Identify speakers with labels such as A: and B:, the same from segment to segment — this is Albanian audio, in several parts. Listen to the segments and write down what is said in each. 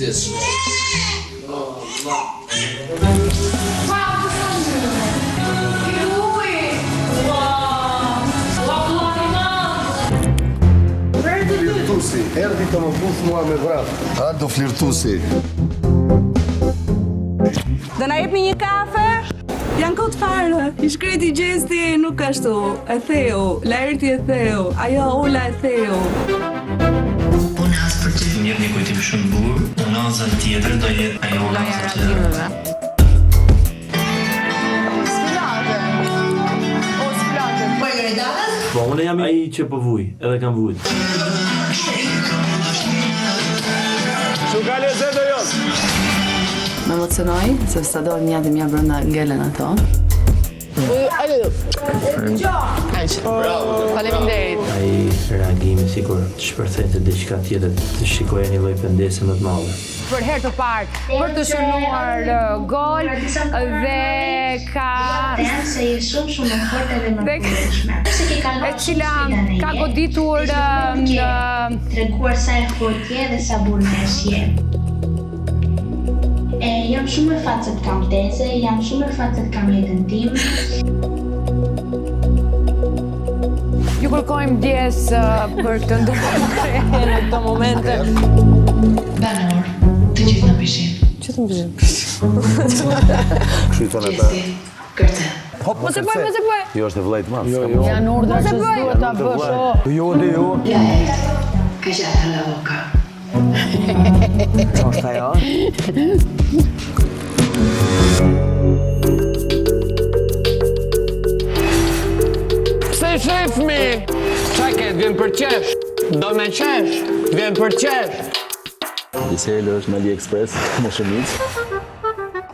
A: kujdesshme.
B: Flirtusi, erdi të më buf mua me vrap. Aldo Flirtusi.
C: Do na jepni një kafe? Janë kot farë, i shkreti gjesti nuk ashtu, e theu, Laerti e theu, ajo Ola e theu.
D: Unë as për ty më jep një kujtim shumë bukur, unaza tjetër do jetë ajo unaza tjetër.
E: Po, unë jam ai që po vuj, edhe kam vujt.
B: Shuka lezet o jonë.
F: Me emocionoj, sepse do një dhe mja brënda ngelen ato. Faleminderit.
E: Ai reagimi sikur të shpërthente diçka tjetër, të shikoja një lloj pendese më të madhe.
G: Për herë të parë, për të shënuar gol dhe ka
H: se je shumë forte dhe më përshme.
G: e cila ka goditur
H: treguar sa e fortje dhe sa burnesh je. Jam shumë e fat se të kam teze, jam shumë e fat se të kam jetën time.
G: Ju kërkojmë ndjes për të ndërtuar në këto momente.
D: Banor, të gjithë në pishin.
F: Që të më përgjim?
B: Shqyton e ta.
D: Kërte.
G: Mos e bëj.
B: Jo, është e vllajt madh.
F: Janë urdhra që s'duhet ta bësh.
B: Jo.
D: Ja e, ka gjatë la boka.
E: Qa është ajo?
I: Pse shefmi? Qake, t'vjen për qesh. Do me qesh, t'vjen për qesh.
E: Diselo është në AliExpress, më shumic.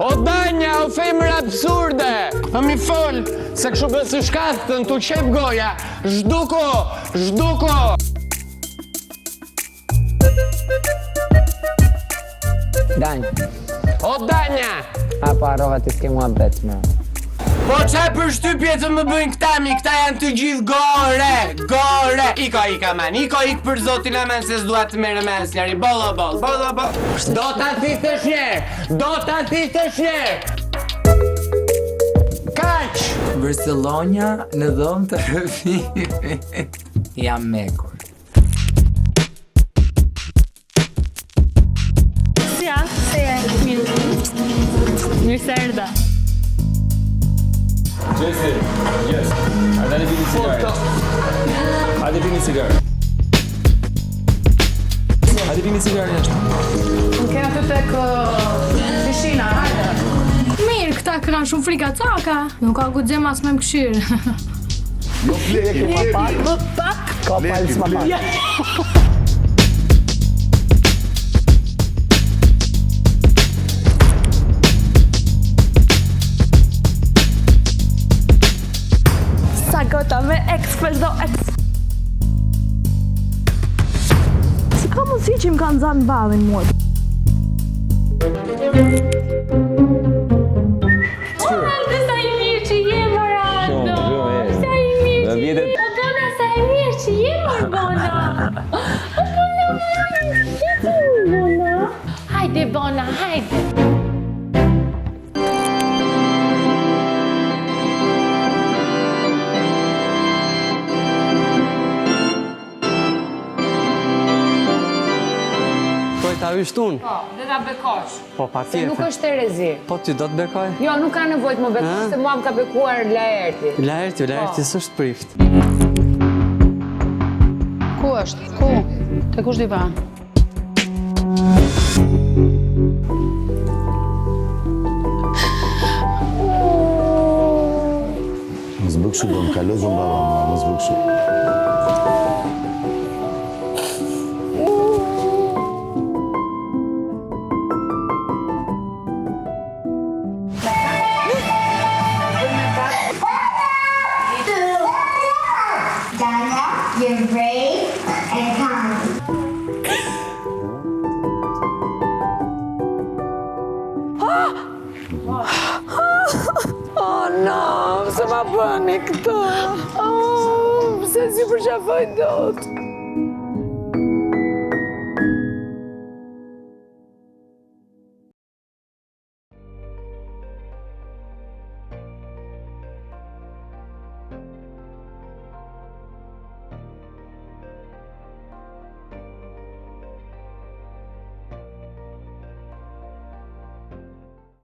I: O danja, o femër absurde. A mi fol, se këshu bësë shkatën, t'u qep goja. Zhduko.
J: Danj,
I: O danja.
J: a parova të s'ke mua bet me.
I: Po qaj për shtypje të më bëjnë këta janë të gjithë gore. Iko man, iko për zotin e men se s'dua të mere men s'ljari, bolo. Do t'a thithësh njerë. Kaq!
J: Barcelona në dhomë të rëfimit. Jam mekur.
G: Mirë se erdha.
E: Jesse, yes. Hajde vini cigare. Hajde vini cigare jashtë.
G: Në kena të tek pishina, hajde. Mirë, këta kanë shumë frika caka. Nuk ka guxim as me më këshirë.
B: Jo fleke pa pak.
J: Ka palë s'ma pak.
C: Gota me Express do X. Si ka mundësi që më kanë zanë ballin mua?
G: Orlando, sa i mirë që je, Orlando. Sa i mirë që je. O Bona, sa i mirë që je, Bona. Hajde, Bona, hajde.
I: Ta yshtun?
G: Po, dhe ta bekosh.
I: Po, pa
G: Se
I: tjetër.
G: nuk është erezi.
I: Po, ty do të bekoj?
G: Jo, nuk ka nevojë të më bekosh, se mua më ka bekuar Laerti.
I: Laerti s'është prift.
F: Ku është? Ku? Te kush diva?
B: Mos bëk kështu, do më kalozën baba mua, mos bëk kështu.
H: You're brave and kind.
F: Oh no, se ma bëni këto. Oh, pse si përqafoj dot.